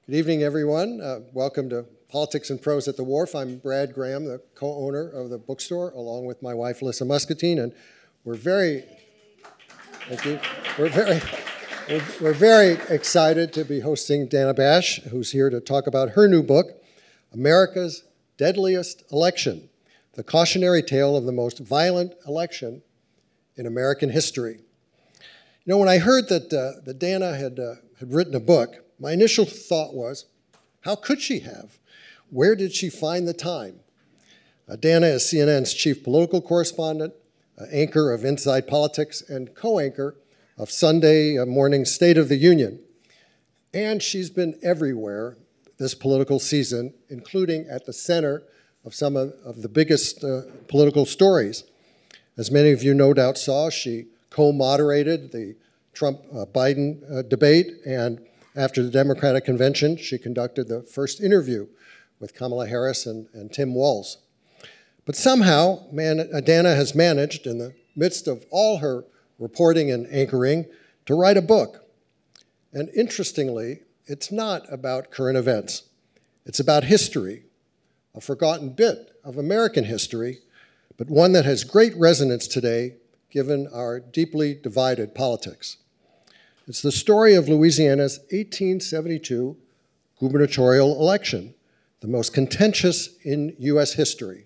Good evening, everyone. Welcome to Politics and Prose at the Wharf. I'm Brad Graham, the co-owner of the bookstore, along with my wife, Alyssa Muscatine, and we're very excited to be hosting Dana Bash, who's here to talk about her new book, America's Deadliest Election, the cautionary tale of the most violent election in American history. You know, when I heard that Dana had written a book, my initial thought was, how could she have? Where did she find the time? Dana is CNN's chief political correspondent, anchor of Inside Politics, and co-anchor of Sunday morning State of the Union. And she's been everywhere this political season, including at the center of some of the biggest political stories. As many of you no doubt saw, she co-moderated the Trump-Biden debate, and after the Democratic convention, she conducted the first interview with Kamala Harris and Tim Walz. But somehow, Dana has managed, in the midst of all her reporting and anchoring, to write a book. And interestingly, it's not about current events. It's about history, a forgotten bit of American history, but one that has great resonance today, given our deeply divided politics. It's the story of Louisiana's 1872 gubernatorial election, the most contentious in U.S. history,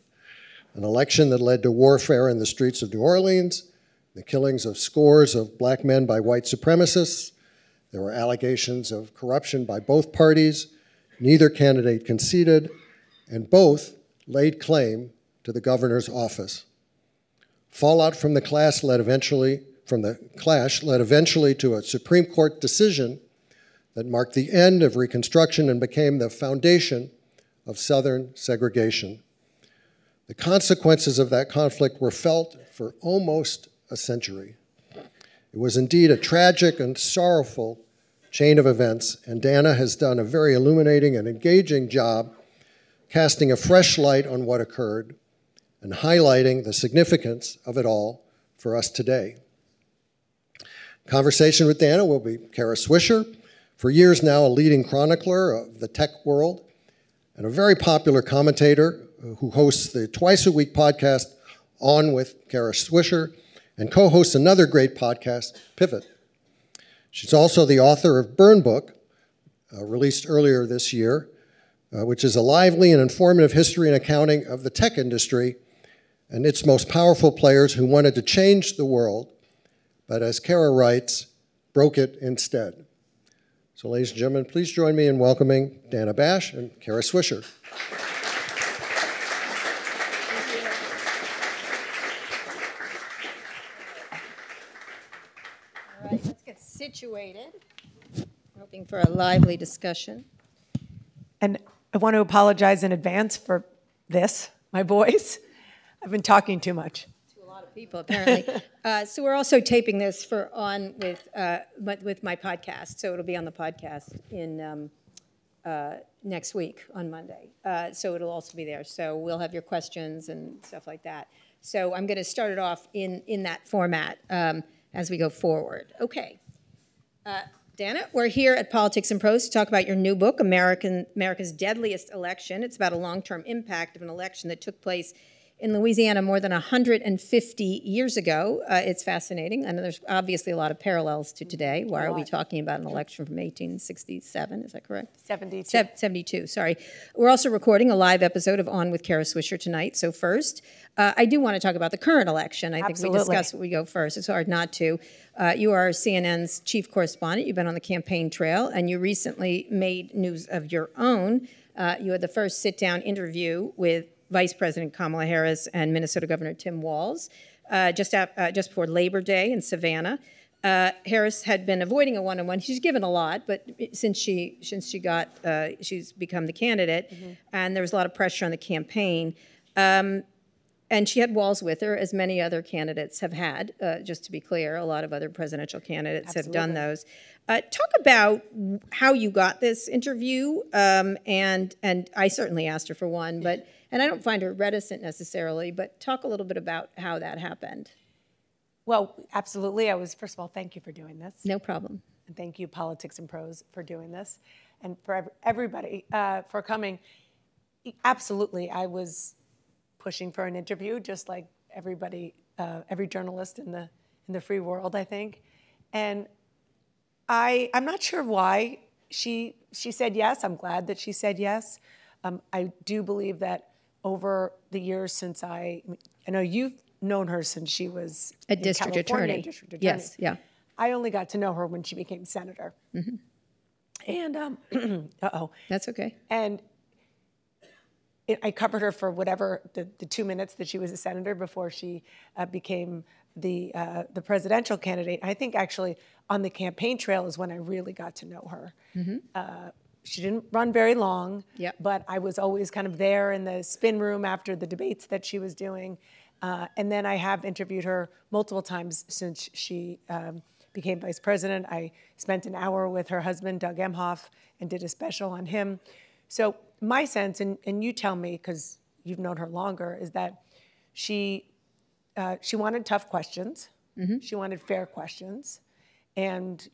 an election that led to warfare in the streets of New Orleans, the killings of scores of black men by white supremacists. There were allegations of corruption by both parties. Neither candidate conceded, and both laid claim to the governor's office. Fallout from the clash led eventually to a Supreme Court decision that marked the end of Reconstruction and became the foundation of Southern segregation. The consequences of that conflict were felt for almost a century. It was indeed a tragic and sorrowful chain of events, and Dana has done a very illuminating and engaging job casting a fresh light on what occurred and highlighting the significance of it all for us today. Conversation with Dana will be Kara Swisher, for years now a leading chronicler of the tech world and a very popular commentator who hosts the twice-a-week podcast On with Kara Swisher and co-hosts another great podcast, Pivot. She's also the author of Burn Book, released earlier this year, which is a lively and informative history and accounting of the tech industry and its most powerful players who wanted to change the world, but as Kara writes, broke it instead. So ladies and gentlemen, please join me in welcoming Dana Bash and Kara Swisher. All right, let's get situated. Hoping for a lively discussion. And I want to apologize in advance for this, my voice. I've been talking too much. To a lot of people, apparently. So we're also taping this for On with my podcast. So it'll be on the podcast in next week on Monday. So it'll also be there. So we'll have your questions and stuff like that. So I'm going to start it off in that format as we go forward. Okay. Dana, we're here at Politics and Prose to talk about your new book, America's Deadliest Election. It's about a long-term impact of an election that took place in Louisiana more than 150 years ago. It's fascinating, and there's obviously a lot of parallels to today. Why are we talking about an election from 1867? Is that correct? 72. 72, sorry. We're also recording a live episode of On with Kara Swisher tonight. So first, I do want to talk about the current election. I think we discussed what we go first. It's hard not to. You are CNN's chief correspondent. You've been on the campaign trail, and you recently made news of your own. You had the first sit-down interview with Vice President Kamala Harris and Minnesota Governor Tim Walz just before Labor Day in Savannah. Harris had been avoiding a one-on-one. She's given a lot, but since she's become the candidate, and there was a lot of pressure on the campaign. And she had Walz with her, as many other candidates have had, just to be clear. A lot of other presidential candidates have done those. Talk about how you got this interview, and I certainly asked her for one, and I don't find her reticent necessarily, but talk a little bit about how that happened. Well, absolutely. First of all, thank you for doing this. No problem. And thank you, Politics and Prose, for doing this. and for everybody for coming. Absolutely, I was pushing for an interview, just like everybody, every journalist in the free world, I think. And I'm not sure why she said yes. I'm glad that she said yes. I do believe that over the years since I know you've known her since she was a district attorney. District attorney. Yes, yeah. I only got to know her when she became senator. Mm-hmm. And That's okay. And I covered her for whatever the 2 minutes that she was a senator before she became the presidential candidate. I think actually on the campaign trail is when I really got to know her. Mm-hmm. She didn't run very long, but I was always kind of there in the spin room after the debates that she was doing. And then I have interviewed her multiple times since she became vice president. I spent an hour with her husband, Doug Emhoff, and did a special on him. So my sense, and you tell me because you've known her longer, is that she wanted tough questions. Mm-hmm. She wanted fair questions. And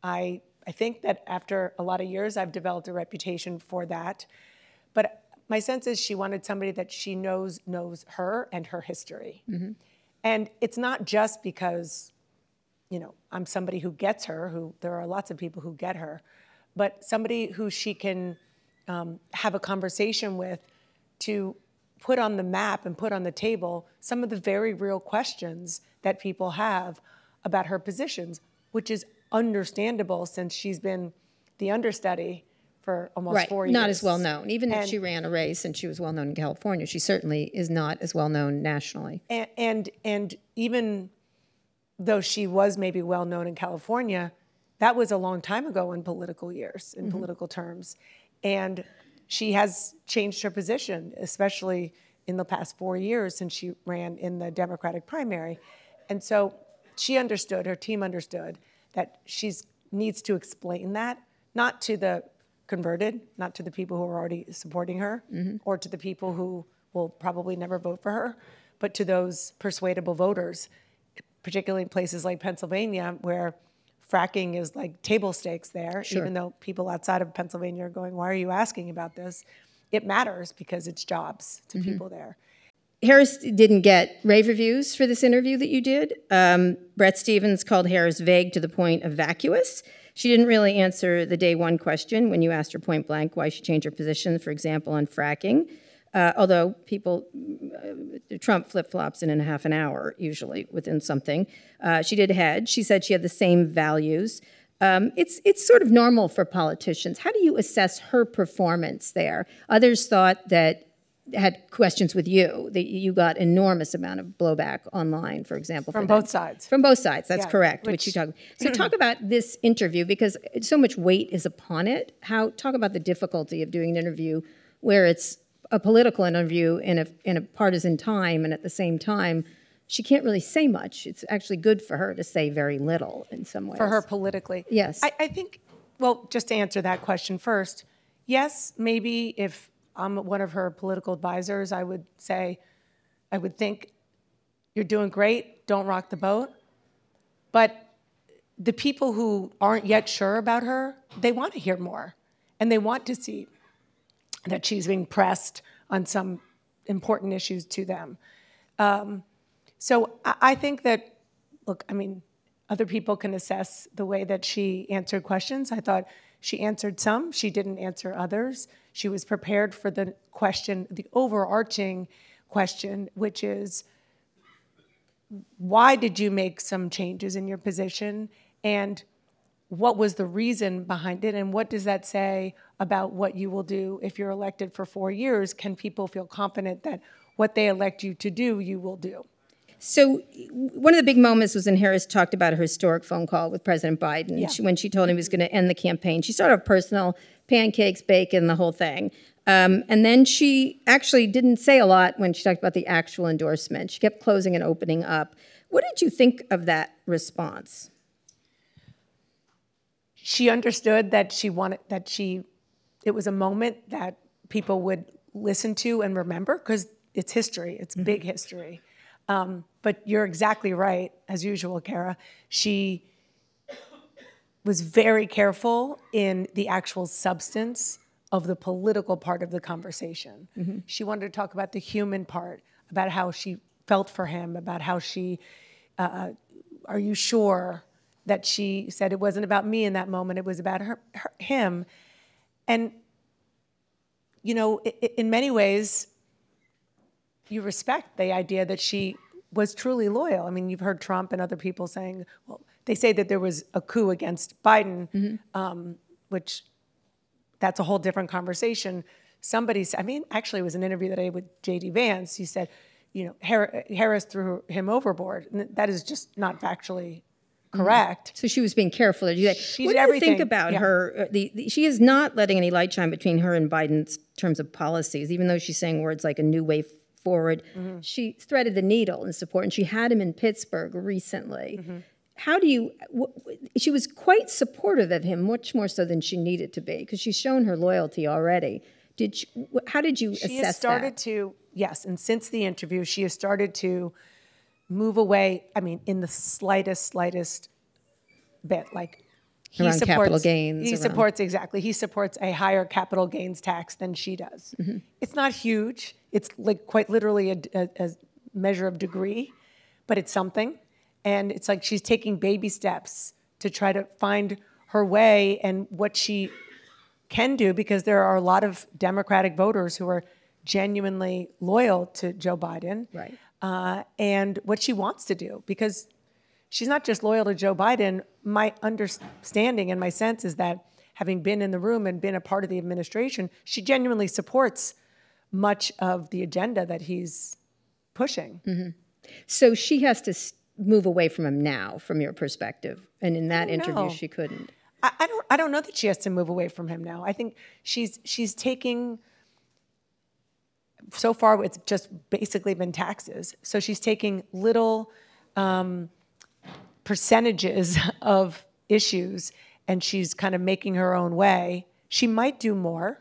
I think that after a lot of years, I've developed a reputation for that. But my sense is she wanted somebody that she knows her and her history. Mm-hmm. And it's not just because, I'm somebody who gets her, who there are lots of people who get her, but somebody who she can have a conversation with to put on the map and put on the table some of the very real questions that people have about her positions, which is understandable since she's been the understudy for almost 4 years. Not as well known. Even if she ran a race and she was well known in California, she certainly is not as well known nationally. And even though she was maybe well known in California, that was a long time ago in political years, in political terms. And she has changed her position, especially in the past 4 years since she ran in the Democratic primary. And so she understood, her team understood, that she needs to explain that, not to the converted, not to the people who are already supporting her, or to the people who will probably never vote for her, but to those persuadable voters, particularly in places like Pennsylvania, where fracking is like table stakes there, even though people outside of Pennsylvania are going, why are you asking about this? It matters because it's jobs to people there. Harris didn't get rave reviews for this interview that you did. Bret Stephens called Harris vague to the point of vacuous. She didn't really answer the day one question when you asked her point blank why she changed her position, for example, on fracking. Although Trump flip-flops in a half an hour, usually, within something. She did hedge. She said she had the same values. It's sort of normal for politicians. How do you assess her performance there? Others thought that had questions with you, that you got enormous amount of blowback online, for example. From both sides. From both sides, that's correct, which you talk about. So talk about this interview, because so much weight is upon it. Talk about the difficulty of doing an interview where it's a political interview in a partisan time, and at the same time, she can't really say much. It's actually good for her to say very little in some ways. For her politically. Yes. I think, well, just to answer that question first, yes, maybe if I'm one of her political advisors, I would think, you're doing great, don't rock the boat. But the people who aren't yet sure about her, they want to hear more. And they want to see that she's being pressed on some important issues to them. So I think that, look, I mean, other people can assess the way that she answered questions. I thought she answered some, she didn't answer others. She was prepared for the question, the overarching question, which is, why did you make some changes in your position? And what was the reason behind it? And what does that say about what you will do if you're elected for 4 years? Can people feel confident that what they elect you to do, you will do? So one of the big moments was when Harris talked about her historic phone call with President Biden, when she told him he was going to end the campaign. She started off personal, pancakes, bacon, the whole thing. And then she actually didn't say a lot when she talked about the actual endorsement. She kept closing and opening up. What did you think of that response? She understood that it was a moment that people would listen to and remember, because it's history, it's big history. But you're exactly right, as usual, Kara. She was very careful in the actual substance of the political part of the conversation. Mm-hmm. She wanted to talk about the human part, about how she felt for him, about how she, are you sure that she said it wasn't about me in that moment, it was about him. And, you know, in many ways, you respect the idea that she was truly loyal. I mean, you've heard Trump and other people saying, well, they say that there was a coup against Biden, mm-hmm. Which that's a whole different conversation. Somebody said, I mean, actually it was an interview that I did with J.D. Vance. He said, you know, Harris threw him overboard. And that is just not factually correct. Mm-hmm. So she was being careful. She did everything. You think about her? She is not letting any light shine between her and Biden in terms of policies, even though she's saying words like a new way forward. Mm-hmm. She threaded the needle in support, and she had him in Pittsburgh recently. Mm-hmm. How do you, she was quite supportive of him, much more so than she needed to be, because she's shown her loyalty already. How did you assess that? She has started to, yes, and since the interview, she has started to move away, I mean, in the slightest bit, like he supports capital gains. He supports, exactly, he supports a higher capital gains tax than she does. Mm-hmm. It's not huge, it's like quite literally a measure of degree, but it's something. And it's like she's taking baby steps to try to find her way and what she can do, because there are a lot of Democratic voters who are genuinely loyal to Joe Biden. Right. And what she wants to do, because she's not just loyal to Joe Biden. My understanding and my sense is that, having been in the room and been a part of the administration, she genuinely supports much of the agenda that he's pushing. Mm-hmm. So she has to move away from him now, from your perspective, and in that interview she couldn't. I don't know that she has to move away from him now. I think she's taking, so far it's just basically been taxes. So she's taking little percentages of issues, and she's kind of making her own way. She might do more,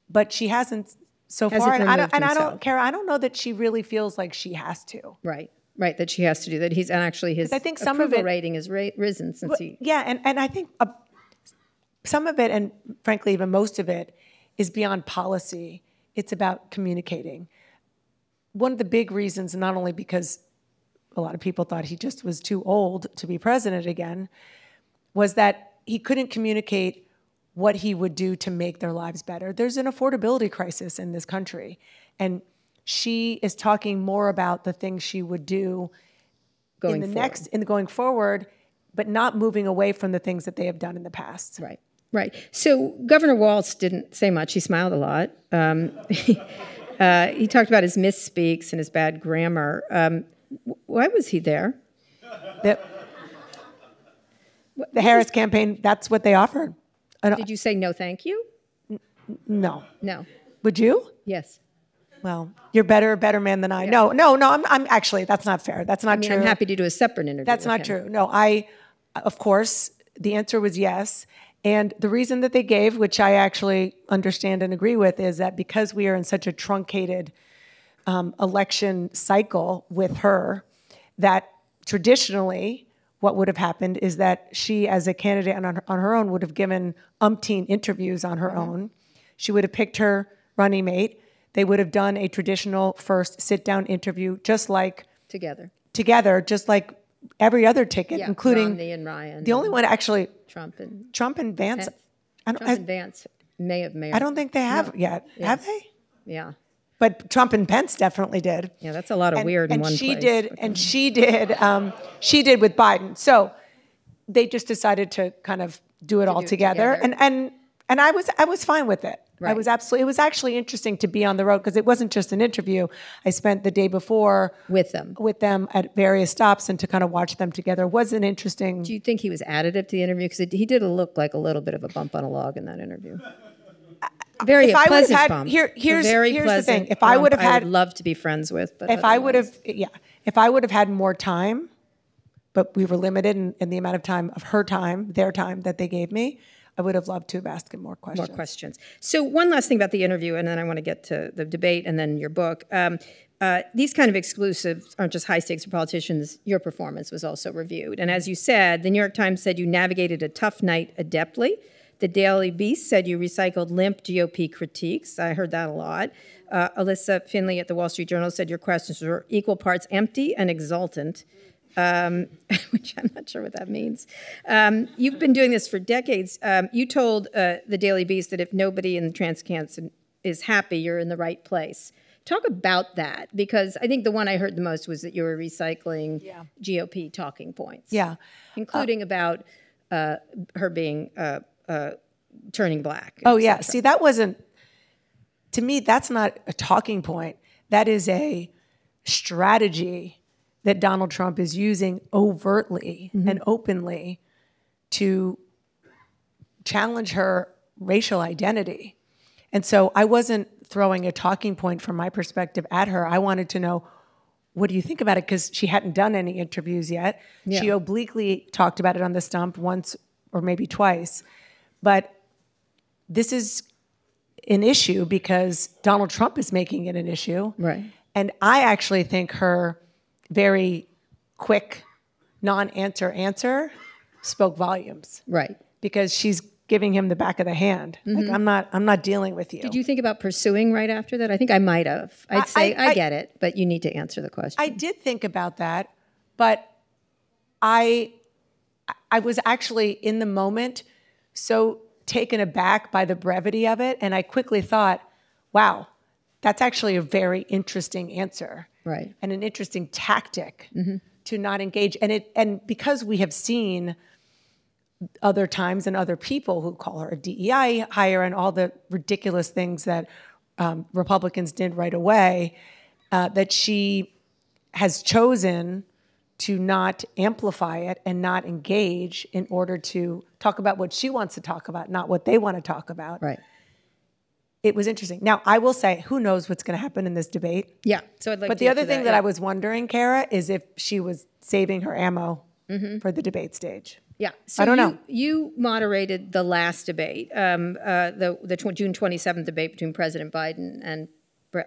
but she hasn't so far. And I don't care. I don't know that she really feels like she has to. Right, that she has to do that. He's, and actually his approval rating has risen since he... Yeah, and I think some of it, and frankly even most of it, is beyond policy. It's about communicating. One of the big reasons, not only because a lot of people thought he just was too old to be president again, was that he couldn't communicate what he would do to make their lives better. There's an affordability crisis in this country, and she is talking more about the things she would do going forward, but not moving away from the things that they have done in the past. Right. So Governor Walz didn't say much. He smiled a lot. He talked about his misspeaks and his bad grammar. Why was he there? The Harris campaign, that's what they offered. Did you say no thank you? No. Would you? Yes. Well, you're a better man than I. Yeah. No, I'm actually, that's not fair. That's not true. I'm happy to do a separate interview. That's not true. No, of course, the answer was yes. And the reason that they gave, which I actually understand and agree with, is that because we are in such a truncated election cycle with her, that traditionally what would have happened is that she, as a candidate on her own, would have given umpteen interviews on her own. She would have picked her running mate. They would have done a traditional first sit-down interview, just like together, just like every other ticket, including Romney and Ryan. The only one actually, Trump and Vance. Trump and Vance may have. I don't think they have yet. Yes. Have they? Yeah. But Trump and Pence definitely did. Yeah, that's a lot of weird in one place. She did with Biden. So they just decided to kind of do it all together. And I was fine with it. Right. It was actually interesting to be on the road, because it wasn't just an interview. I spent the day before with them at various stops, and to kind of watch them together was an interesting. Do you think he was additive to the interview? Because he did look like a little bit of a bump on a log in that interview. Very pleasant bump. Here's the thing. If I would have had, I would love to be friends with. But if I would have had more time, but we were limited in the amount of time of their time that they gave me, I would have loved to have asked him more questions. So one last thing about the interview, and then I want to get to the debate and then your book. these kind of exclusives aren't just high stakes for politicians. Your performance was also reviewed. And as you said, the New York Times said you navigated a tough night adeptly. The Daily Beast said you recycled limp GOP critiques. I heard that a lot. Alyssa Finley at the Wall Street Journal said your questions were equal parts empty and exultant, which I'm not sure what that means. You've been doing this for decades. You told the Daily Beast that if nobody in the Transcancer is happy, you're in the right place. Talk about that, because I think the one I heard the most was that you were recycling GOP talking points. Yeah. Including about her being turning black. Oh, yeah. See, that wasn't, to me, that's not a talking point. That is a strategy that Donald Trump is using overtly and openly to challenge her racial identity. And so I wasn't throwing a talking point from my perspective at her. I wanted to know, what do you think about it? Because she hadn't done any interviews yet. Yeah. She obliquely talked about it on the stump once or maybe twice. But this is an issue because Donald Trump is making it an issue. Right. And I actually think her very quick non-answer answer spoke volumes. Right. Because she's giving him the back of the hand. Like, I'm not dealing with you. Did you think about pursuing right after that? I think I might have. I'd say, I get it, but you need to answer the question. I did think about that, but I was actually in the moment so taken aback by the brevity of it, and I quickly thought, wow, that's actually a very interesting answer. Right. And an interesting tactic to not engage. And because we have seen other times and other people who call her a DEI hire and all the ridiculous things that Republicans did right away, that she has chosen to not amplify it and not engage in order to talk about what she wants to talk about, not what they want to talk about. Right. It was interesting. Now, I will say, who knows what's going to happen in this debate? Yeah. So I'd like But to the other thing that I was wondering, Kara, is if she was saving her ammo for the debate stage. Yeah, so I don't know. You moderated the last debate, the June 27th debate between President Biden and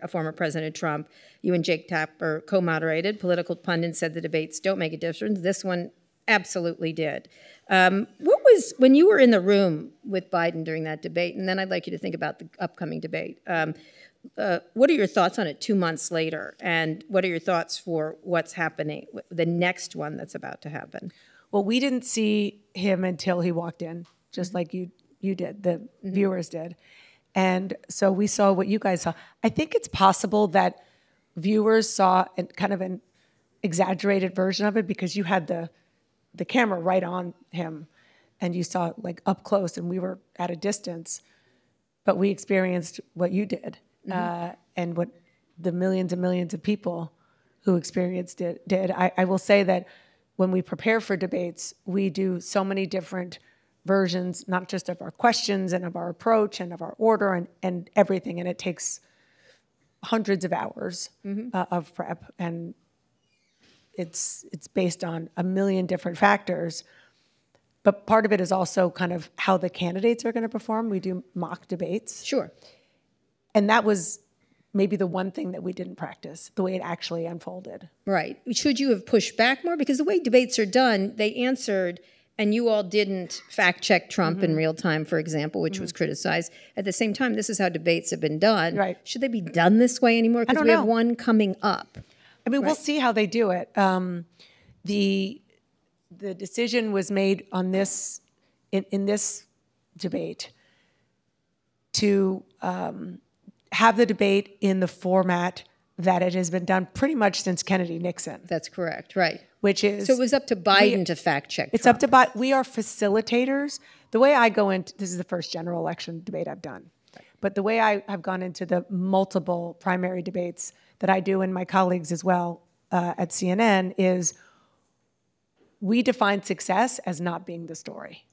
former President Trump. You and Jake Tapper co-moderated. Political pundits said the debates don't make a difference. This one absolutely did. What was, when you were in the room with Biden during that debate, and then I'd like you to think about the upcoming debate, what are your thoughts on it 2 months later? And what are your thoughts for what's happening, the next one that's about to happen? Well, we didn't see him until he walked in, just like you did, the viewers did. And so we saw what you guys saw. I think it's possible that viewers saw kind of an exaggerated version of it because you had the camera right on him and you saw it like up close and we were at a distance, but we experienced what you did and what the millions and millions of people who experienced it did. I will say that when we prepare for debates, we do so many different versions, not just of our questions and of our approach and of our order and everything. And it takes hundreds of hours of prep. And it's based on a million different factors. But part of it is also kind of how the candidates are going to perform. We do mock debates. Sure. And that was maybe the one thing that we didn't practice, the way it actually unfolded. Right. Should you have pushed back more? Because the way debates are done, they answered, and you all didn't fact check Trump in real time, for example, which was criticized. At the same time, this is how debates have been done. Right. Should they be done this way anymore? Because we have one coming up. I mean, we'll see how they do it. The decision was made on this, in this debate to have the debate in the format that it has been done pretty much since Kennedy-Nixon. That's correct, right. Which is... So it was up to Biden to fact check Trump. It's up to Biden. We are facilitators. The way I go into... This is the first general election debate I've done. Right. But the way I have gone into the multiple primary debates that I do and my colleagues as well at CNN is we define success as not being the story.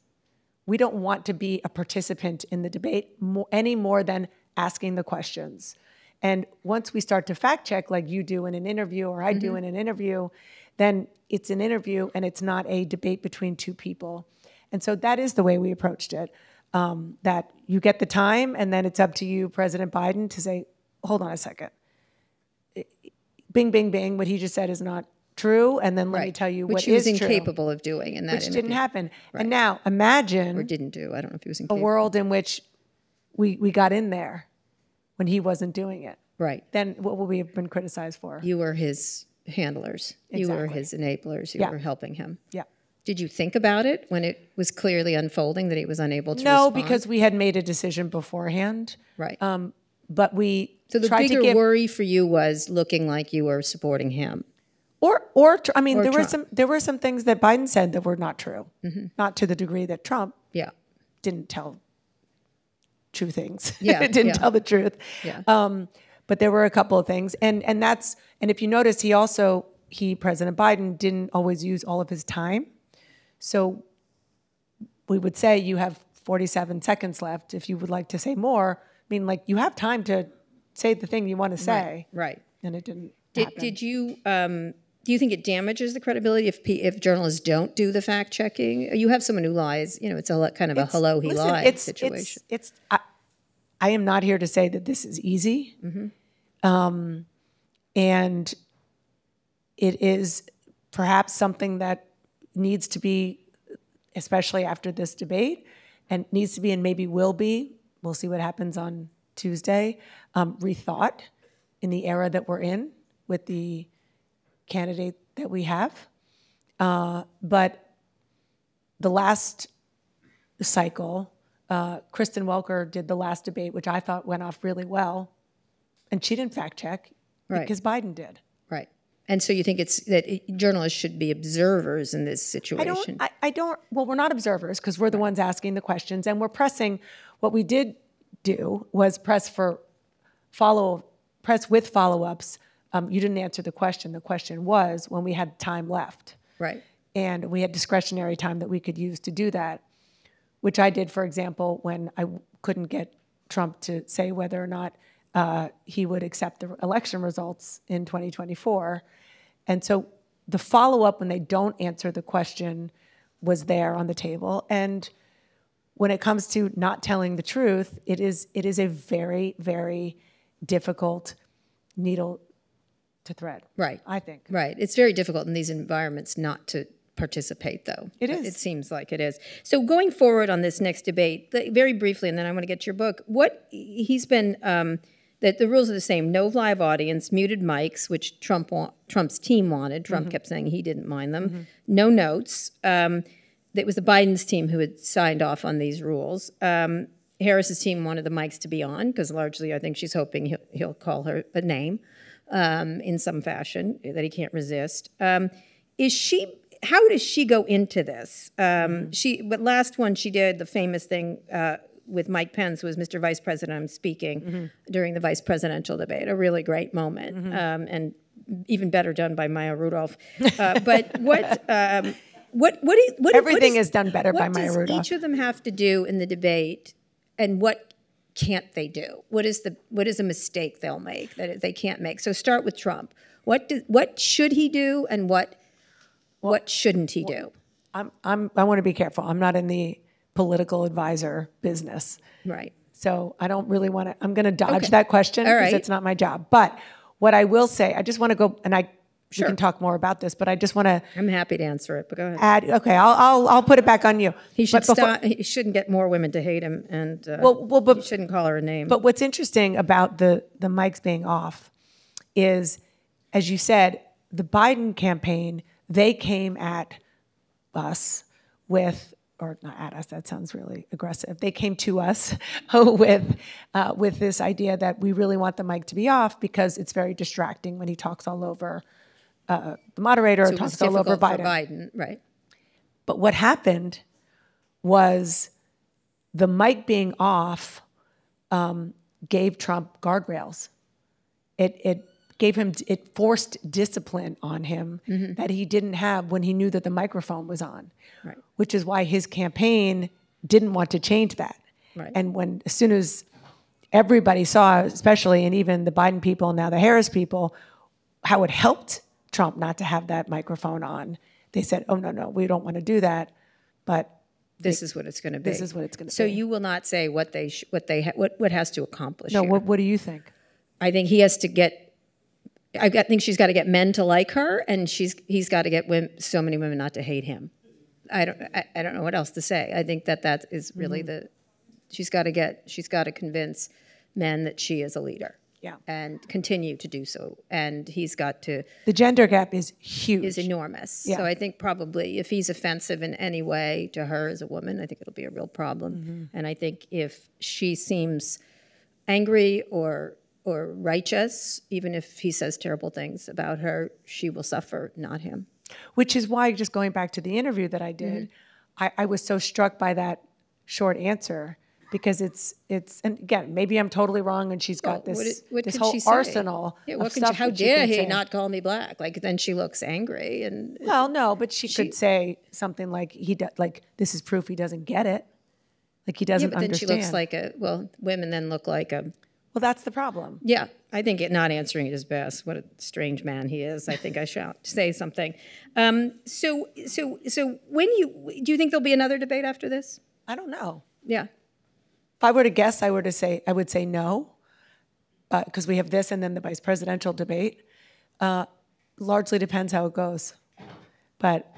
We don't want to be a participant in the debate any more than asking the questions. And once we start to fact check like you do in an interview or I do in an interview, then it's an interview and it's not a debate between two people. And so that is the way we approached it, that you get the time and then it's up to you, President Biden, to say, hold on a second. bing, bing, bing, what he just said is not true, and then let me tell you which what he was is true. incapable of doing in that Which interview. didn't happen. Right. And now imagine Or didn't do. I don't know if he was a incapable. world in which we got in there when he wasn't doing it. Right. Then what would we have been criticized for? You were his handlers. You were his enablers. You were helping him. Yeah. Did you think about it when it was clearly unfolding that he was unable to No, respond? because we had made a decision beforehand. Right. But we So the tried bigger to give, worry for you was looking like you were supporting him. I mean, there Trump. were some things that Biden said that were not true, not to the degree that Trump Yeah. didn't tell true things. Yeah, Didn't yeah. tell the truth. Yeah. But there were a couple of things, and if you notice, President Biden didn't always use all of his time. So we would say you have 47 seconds left. If you would like to say more, I mean, like you have time to say the thing you want to say. Right. And it didn't. Did you? Do you think it damages the credibility if journalists don't do the fact checking? You have someone who lies. You know, it's a kind of a hello he lied situation. I am not here to say that this is easy, and it is perhaps something that needs to be, especially after this debate, and needs to be and maybe will be. We'll see what happens on Tuesday. Rethought in the era that we're in with the candidate that we have. But the last cycle, Kristen Welker did the last debate, which I thought went off really well. And she didn't fact check because Biden did. Right. And so you think journalists should be observers in this situation? Well, we're not observers because we're the ones asking the questions and we're pressing. What we did do was press with follow-ups. You didn't answer the question. The question was when we had time left. Right. And we had discretionary time that we could use to do that, which I did, for example, when I couldn't get Trump to say whether or not he would accept the election results in 2024. And so the follow-up when they don't answer the question was there on the table. And when it comes to not telling the truth, it is a very, very difficult needle to thread. Right. I think. Right. It's very difficult in these environments not to participate, though. It is. It seems like it is. So going forward on this next debate, very briefly, and then I want to get your book, he's been, that the rules are the same, no live audience, muted mics, which Trump's team wanted. Trump kept saying he didn't mind them. No notes. It was the Biden's team who had signed off on these rules. Harris's team wanted the mics to be on because largely I think she's hoping he'll call her a name in some fashion that he can't resist. How does she go into this? But last one she did, the famous thing with Mike Pence was Mr. Vice President, I'm speaking during the vice presidential debate, a really great moment, and even better done by Maya Rudolph. But everything is done better by Maya Rudolph. What does each of them have to do in the debate, and what can't they do? What is a mistake they'll make that they can't make? So start with Trump. What should he do, and what shouldn't he do? I want to be careful. I'm not in the political advisor business. Right. So I don't really want to, I'm going to dodge that question because it's not my job. But what I will say, I just want to go, and we can talk more about this, but I just want to. I'm happy to answer it, but go ahead. I'll put it back on you. He should stop. He shouldn't get more women to hate him, and he shouldn't call her a name. But what's interesting about the mics being off is, as you said, the Biden campaign, they came at us with, or not at us, that sounds really aggressive. They came to us with this idea that we really want the mic to be off because it's very distracting when he talks all over the moderator, so talks all over Biden. Right. But what happened was the mic being off gave Trump guardrails. It forced discipline on him that he didn't have when he knew that the microphone was on. Right. Which is why his campaign didn't want to change that. Right. And as soon as everybody saw, especially, and even the Biden people, now the Harris people, how it helped Trump not to have that microphone on, they said, oh, no, we don't want to do that. But this is what it's going to be. This is what it's going to be. So you will not say what has to accomplish. No, here. what do you think? I think he has to get think she's got to get men to like her, and he's got to get so many women not to hate him. I don't know what else to say. I think that is really she's got to convince men that she is a leader. Yeah. And continue to do so. And he's got to... The gender gap is huge. Is enormous. Yeah. So I think probably if he's offensive in any way to her as a woman, I think it'll be a real problem. And I think if she seems angry or righteous, even if he says terrible things about her, she will suffer, not him. Which is why, just going back to the interview that I did, I was so struck by that short answer. Because it's and again, maybe I'm totally wrong, and she's got this whole arsenal. Yeah, what can how dare he not call me black? Like then she looks angry and. Well, no, but she could say something like this is proof he doesn't get it, like he doesn't but then understand. She looks like women then look like a. Well, that's the problem. Yeah, I think not answering it is best. What a strange man he is. I think I shall say something. So when do you think there'll be another debate after this? I don't know. Yeah. If I were to guess, I would say no, because we have this and then the vice presidential debate. Largely depends how it goes, but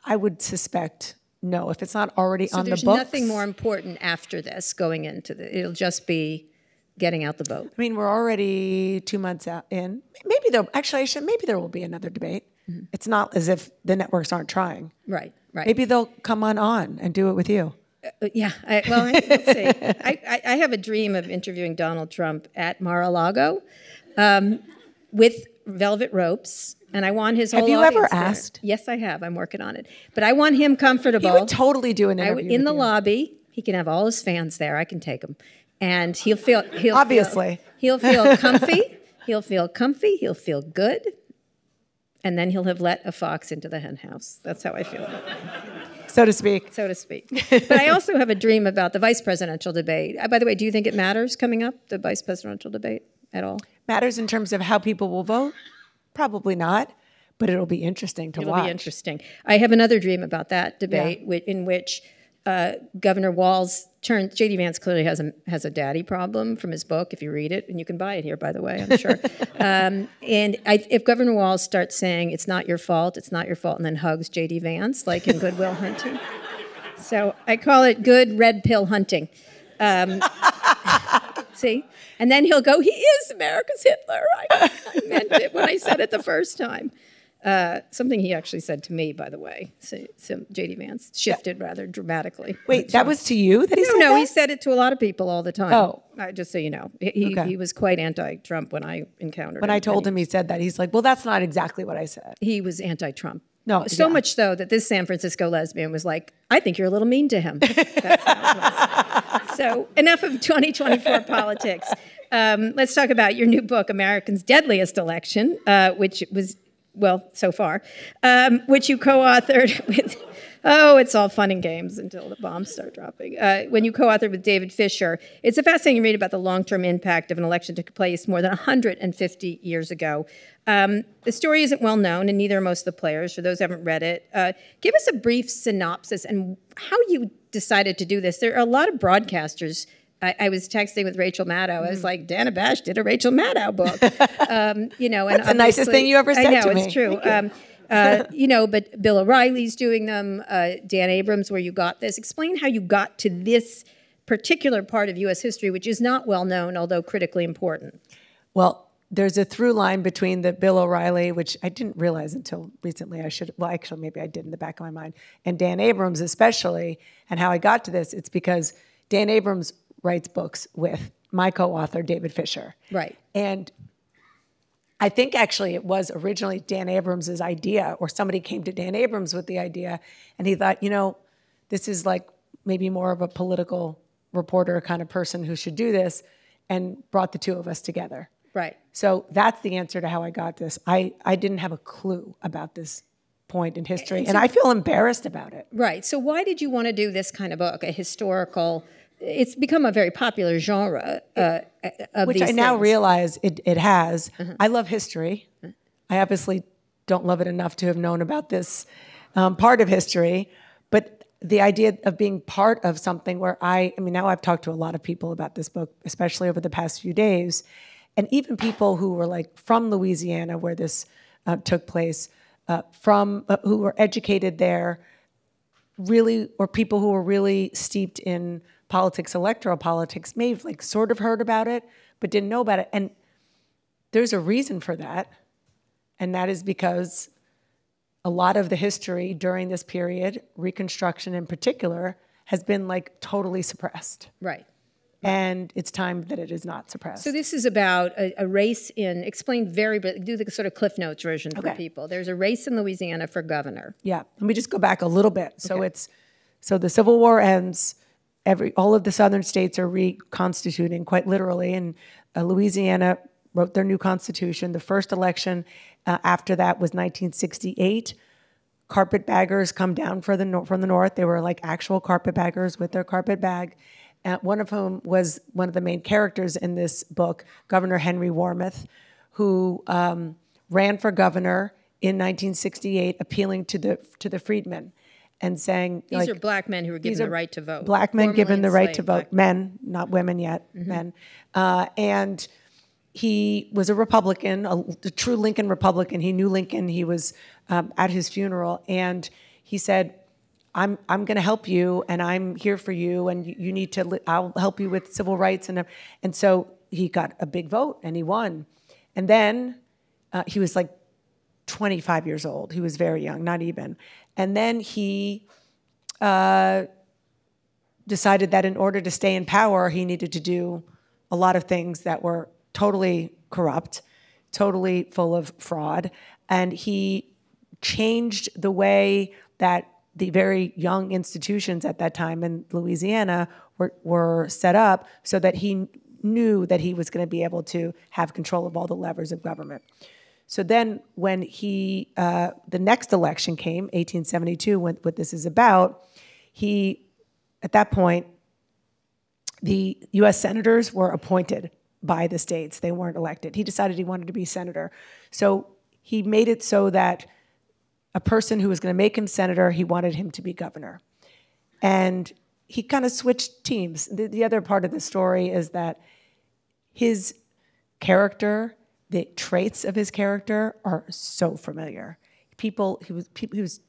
I would suspect no. If it's not already on the books, there's nothing more important after this going into it'll just be getting out the vote. I mean, we're already 2 months out in. Maybe there will be another debate. It's not as if the networks aren't trying. Right. Maybe they'll come on and do it with you. Yeah, let's see. I have a dream of interviewing Donald Trump at Mar-a-Lago with velvet ropes, and I want his whole audience Have you ever there. asked? Yes, I have. I'm working on it. But I want him comfortable. He would totally do an interview in the you. lobby. He can have all his fans there. I can take him. And he'll Obviously. He'll feel comfy. He'll feel comfy. He'll feel good. And then he'll have let a fox into the hen house. That's how I feel. So to speak. But I also have a dream about the vice presidential debate. By the way, do you think it matters coming up, the vice presidential debate, at all? Matters in terms of how people will vote? Probably not, but it'll be interesting to watch. It'll be interesting. I have another dream about that debate in which Governor Walz turns. J.D. Vance clearly has a daddy problem from his book. If you read it, and you can buy it here, by the way, I'm sure. If Governor Walz starts saying it's not your fault, and then hugs J.D. Vance like in Good Will Hunting, so I call it good red pill hunting. See, and then he'll go, he is America's Hitler. I meant it when I said it the first time. Something he actually said to me, by the way. So J.D. Vance shifted rather dramatically. Wait, that was to you that he said that? No, he said it to a lot of people all the time. Oh. Just so you know. He was quite anti-Trump when I encountered him. When I told him he said that, he's like, well, that's not exactly what I said. He was anti-Trump. No, so much so that this San Francisco lesbian was like, I think you're a little mean to him. That's how it was. So enough of 2024 politics. Let's talk about your new book, America's Deadliest Election, which was... well, so far, which you co-authored with, it's all fun and games until the bombs start dropping. When you co-authored with David Fisher, it's a fascinating read about the long-term impact of an election that took place more than 150 years ago. The story isn't well known, and neither are most of the players. For those who haven't read it, give us a brief synopsis and how you decided to do this. There are a lot of broadcasters. I was texting with Rachel Maddow. I was like, Dana Bash did a Rachel Maddow book. And that's the nicest thing you ever said to me. I know, it's true. But Bill O'Reilly's doing them. Dan Abrams, where you got this. Explain how you got to this particular part of U.S. history, which is not well known, although critically important. Well, there's a through line between the Bill O'Reilly, which I didn't realize until recently. Actually, maybe I did in the back of my mind, and Dan Abrams especially, and how I got to this. It's because Dan Abrams writes books with my co-author, David Fisher. Right. And I think actually it was originally Dan Abrams' idea, or somebody came to Dan Abrams with the idea, and he thought, this is like maybe more of a political reporter kind of person who should do this, and brought the two of us together. Right. So that's the answer to how I got this. I didn't have a clue about this point in history, and I feel embarrassed about it. Right. So why did you want to do this kind of book, a historical... It's become a very popular genre of which these I now things. realize it has. I love history. I obviously don't love it enough to have known about this part of history, but the idea of being part of something where now I've talked to a lot of people about this book, especially over the past few days, and even people who were like from Louisiana, where this took place, who were educated there, really, or people who were really steeped in politics, electoral politics, may have like sort of heard about it, but didn't know about it. And there's a reason for that. And that is because a lot of the history during this period, Reconstruction in particular, has been like totally suppressed. Right. And it's time that it is not suppressed. So this is about a race explain do the sort of Cliff Notes version for people. There's a race in Louisiana for governor. Yeah, let me just go back a little bit. So so the Civil War ends, all of the southern states are reconstituting quite literally, and Louisiana wrote their new constitution. The first election after that was 1968. Carpetbaggers come down from the north. They were like actual carpetbaggers with their carpet bag. One of whom was one of the main characters in this book, Governor Henry Warmoth, who ran for governor in 1968, appealing to the freedmen and saying, these are black men who were given the right to vote. Black men given the right to vote, men, not women yet, men. And he was a Republican, a true Lincoln Republican. He knew Lincoln. He was at his funeral, and he said, I'm going to help you, and I'm here for you, and you need to. I'll help you with civil rights, and so he got a big vote, and he won. And then he was like 25 years old. He was very young, not even. And then he decided that in order to stay in power, he needed to do a lot of things that were totally corrupt, totally full of fraud, and he changed the way that the very young institutions at that time in Louisiana were set up so that he knew that he was going to be able to have control of all the levers of government. So then when the next election came, 1872, what this is about, at that point, the U.S. senators were appointed by the states. They weren't elected. He decided he wanted to be senator. So he made it so that a person who was going to make him senator, he wanted him to be governor. And he kind of switched teams. The other part of the story is that his character, the traits of his character are so familiar. He was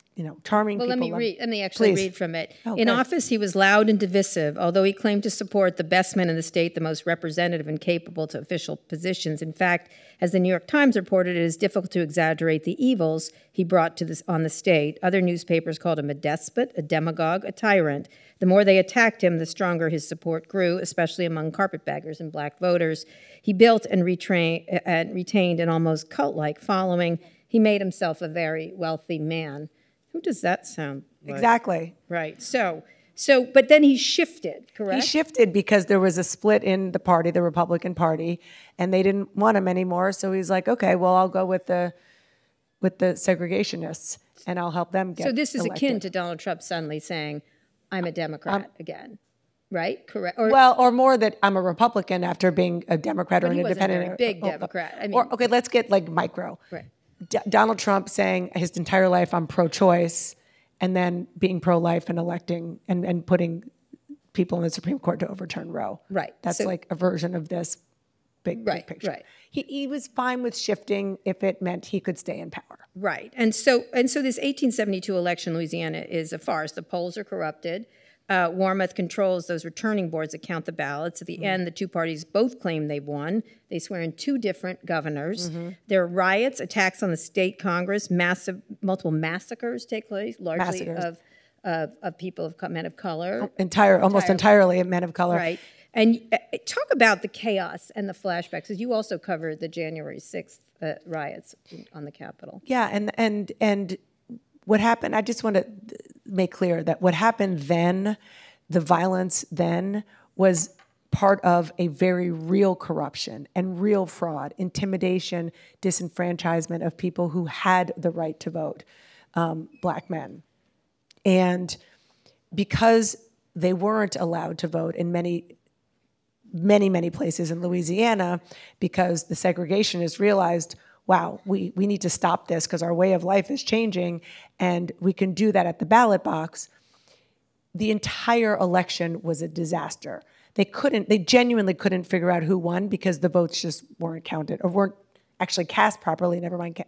charming. Well, people. let me actually read from it. In office, he was loud and divisive, although he claimed to support the best men in the state, the most representative and capable to official positions. In fact, as the New York Times reported, it is difficult to exaggerate the evils he brought on the state. Other newspapers called him a despot, a demagogue, a tyrant. The more they attacked him, the stronger his support grew, especially among carpetbaggers and black voters. He built and retained an almost cult-like following. He made himself a very wealthy man. Who does that sound like? Exactly. Right. So, but then he shifted, correct? He shifted because there was a split in the party, the Republican Party, and they didn't want him anymore. So he's like, okay, well, I'll go with the segregationists, and I'll help them get elected. So this is akin to Donald Trump suddenly saying, I'm a Democrat again, right? Correct. Or more that I'm a Republican after being a Democrat or an independent. He wasn't a very big Democrat. I mean, okay, let's get like micro. Right. Donald Trump saying his entire life I'm pro-choice, and then being pro-life and electing and putting people in the Supreme Court to overturn Roe. Right. That's like a version of this big picture. Right. He was fine with shifting if it meant he could stay in power. Right. And so this 1872 election, Louisiana, is a farce. The polls are corrupted. Warmoth controls those returning boards that count the ballots. At the end, the two parties both claim they've won. They swear in two different governors. There are riots, attacks on the state Congress, multiple massacres take place, largely of people of men of color. Almost entirely of men of color. Right. And talk about the chaos and the flashbacks, because you also covered the January 6th riots on the Capitol. Yeah, and what happened, I just want to make clear that what happened then, the violence then, was part of a very real corruption and real fraud, intimidation, disenfranchisement of people who had the right to vote, black men. And because they weren't allowed to vote in many places in Louisiana, because the segregationists realized, wow, we need to stop this because our way of life is changing, and we can do that at the ballot box. The entire election was a disaster. they genuinely couldn't figure out who won because the votes just weren't counted or weren't actually cast properly, never mind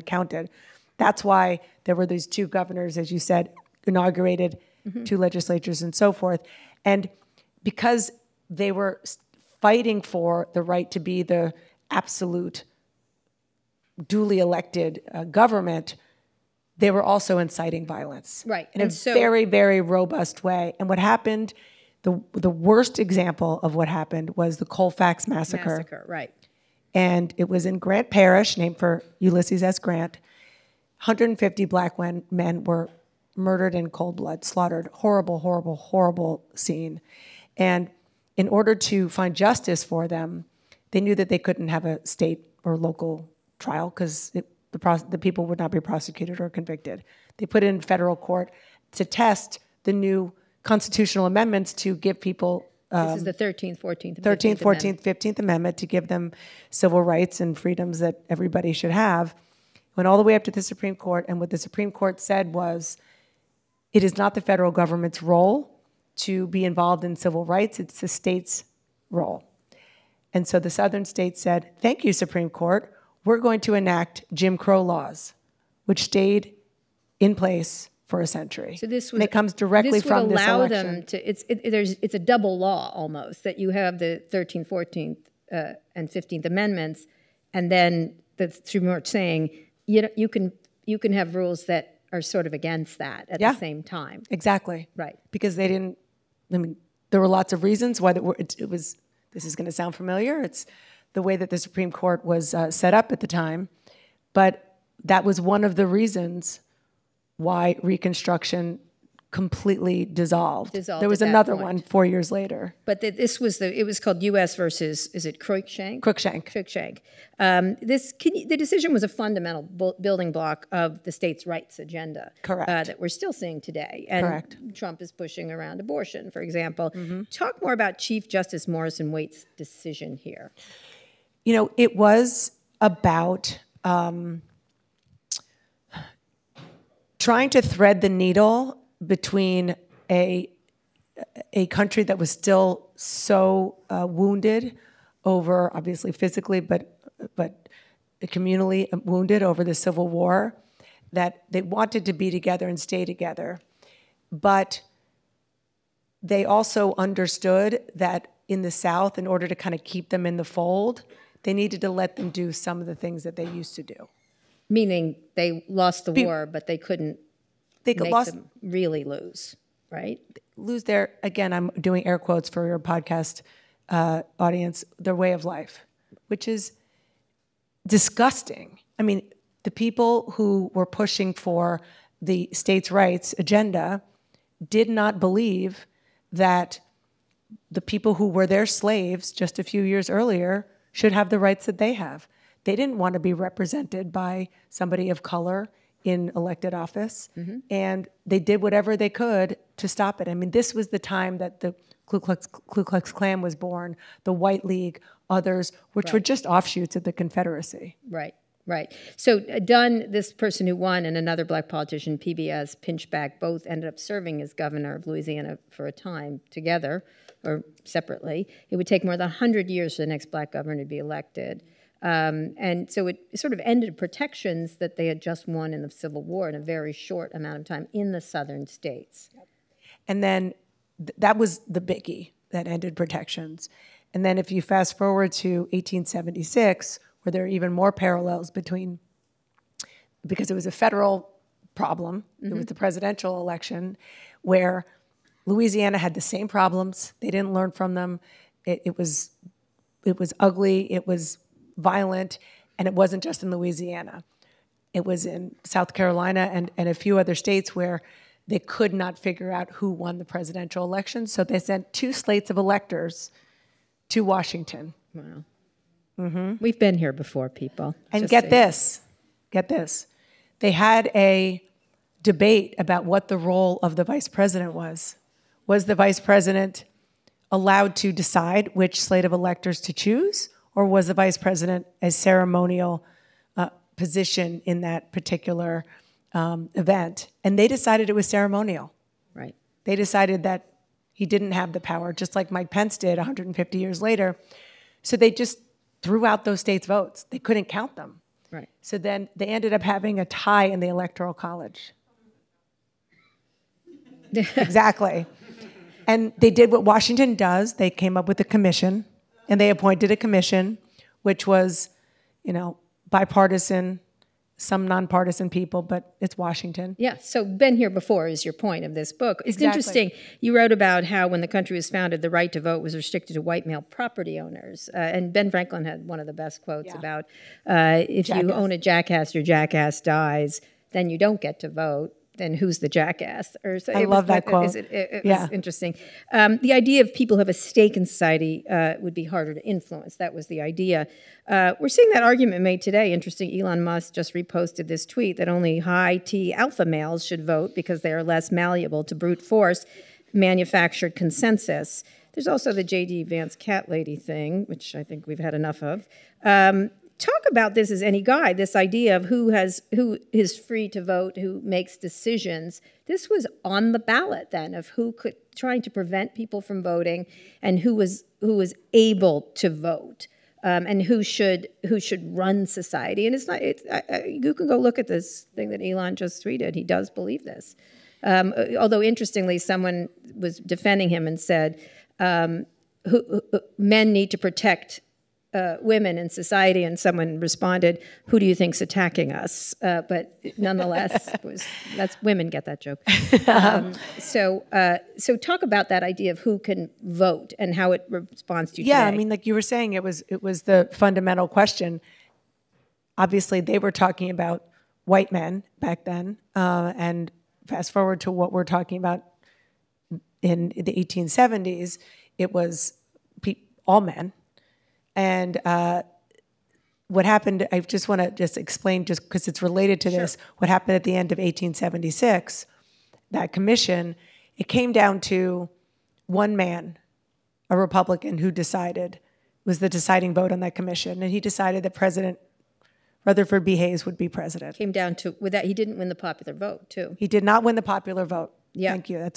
counted. That's why there were these two governors, as you said, inaugurated, two legislatures and so forth. And because they were fighting for the right to be the absolute duly elected government, they were also inciting violence. Right. In a very, very robust way. And what happened, the worst example of what happened was the Colfax Massacre. Right. And it was in Grant Parish, named for Ulysses S. Grant. 150 black men were murdered in cold blood, slaughtered. Horrible, horrible, horrible scene. And in order to find justice for them, they knew that they couldn't have a state or local trial because the people would not be prosecuted or convicted. They put it in federal court to test the new constitutional amendments to give people this is the 13th, 14th, 13th, 14th, 15th Amendment to give them civil rights and freedoms that everybody should have. Went all the way up to the Supreme Court, and what the Supreme Court said was, it is not the federal government's role to be involved in civil rights, it's the state's role. And so the southern states said, thank you, Supreme Court, we're going to enact Jim Crow laws, which stayed in place for a century. So this and it comes directly from this election. This would allow them to, it's a double law almost, that you have the 13th, 14th, and 15th Amendments, and then the Supreme Court saying, you can have rules that are sort of against that at the same time. Exactly. Right. Because they didn't, there were lots of reasons why it was, this is going to sound familiar, it's the way that the Supreme Court was set up at the time, but that was one of the reasons why Reconstruction completely dissolved. There was another one 4 years later. But it was called U.S. versus, is it Cruikshank? Cruikshank. The decision was a fundamental building block of the states' rights agenda. Correct. That we're still seeing today. And correct. Trump is pushing around abortion, for example. Talk more about Chief Justice Morrison Waite's decision here. It was about trying to thread the needle between a country that was still so wounded over, obviously physically, but communally wounded over the Civil War, that they wanted to be together and stay together. But they also understood that in the South, in order to kind of keep them in the fold, they needed to let them do some of the things that they used to do. Meaning they lost the war, but they couldn't make them really lose, right? Lose their, again, I'm doing air quotes for your podcast audience, their way of life, which is disgusting. The people who were pushing for the states' rights agenda did not believe that the people who were their slaves just a few years earlier should have the rights that they have. They didn't want to be represented by somebody of color in elected office, and they did whatever they could to stop it. This was the time that the Ku Klux Klan was born, the White League, others, which were just offshoots of the Confederacy. Right. So Dunn, this person who won, and another black politician, PBS Pinchback, both ended up serving as governor of Louisiana for a time together or separately. It would take more than 100 years for the next black governor to be elected. And so it sort of ended protections that they had just won in the Civil War in a very short amount of time in the southern states. And then that was the biggie that ended protections. And then if you fast forward to 1876, where there are even more parallels between, because it was a federal problem, it was the presidential election, where Louisiana had the same problems. They didn't learn from them. It was ugly. It was violent, and it wasn't just in Louisiana. It was in South Carolina and a few other states where they could not figure out who won the presidential election, so they sent two slates of electors to Washington. Wow. We've been here before, people. And get this. They had a debate about what the role of the vice president was. Was the vice president allowed to decide which slate of electors to choose, or was the vice president a ceremonial position in that particular event? And they decided it was ceremonial. Right. They decided that He didn't have the power, just like Mike Pence did 150 years later. So they just threw out those states' votes. They couldn't count them. Right. So then they ended up having a tie in the Electoral College. Exactly. And they did what Washington does. They came up with a commission, and they appointed a commission, which was, bipartisan, some nonpartisan people, but it's Washington. Yeah, so been here before is your point of this book. It's Exactly. interesting. You wrote about how when the country was founded, the right to vote was restricted to white male property owners. And Ben Franklin had one of the best quotes about if you own a jackass, your jackass dies, then you don't get to vote. Then who's the jackass? I love that quote. It was interesting. The idea of people who have a stake in society would be harder to influence. That was the idea. We're seeing that argument made today. Interesting, Elon Musk just reposted this tweet that only high T alpha males should vote because they are less malleable to brute force manufactured consensus. There's also the J.D. Vance cat lady thing, which I think we've had enough of. Talk about this as any guide, this idea of who is free to vote, who makes decisions. This was on the ballot then of trying to prevent people from voting and who was able to vote and who should run society. And it's not. You can go look at this thing that Elon just tweeted. He does believe this. Although interestingly, someone was defending him and said men need to protect women in society, and someone responded, "Who do you think's attacking us?" But nonetheless, that's women get that joke. So talk about that idea of who can vote and how it responds to you. Yeah, today. I mean, like you were saying, it was the fundamental question. Obviously, they were talking about white men back then, and fast forward to what we're talking about in the 1870s, it was all men. And what happened, I just want to explain, just because it's related to this, what happened at the end of 1876, that commission, it came down to one man, a Republican, who was the deciding vote on that commission. And he decided that President Rutherford B. Hayes would be president. Came down to, with that, he didn't win the popular vote, too. He did not win the popular vote. Yeah. Thank you.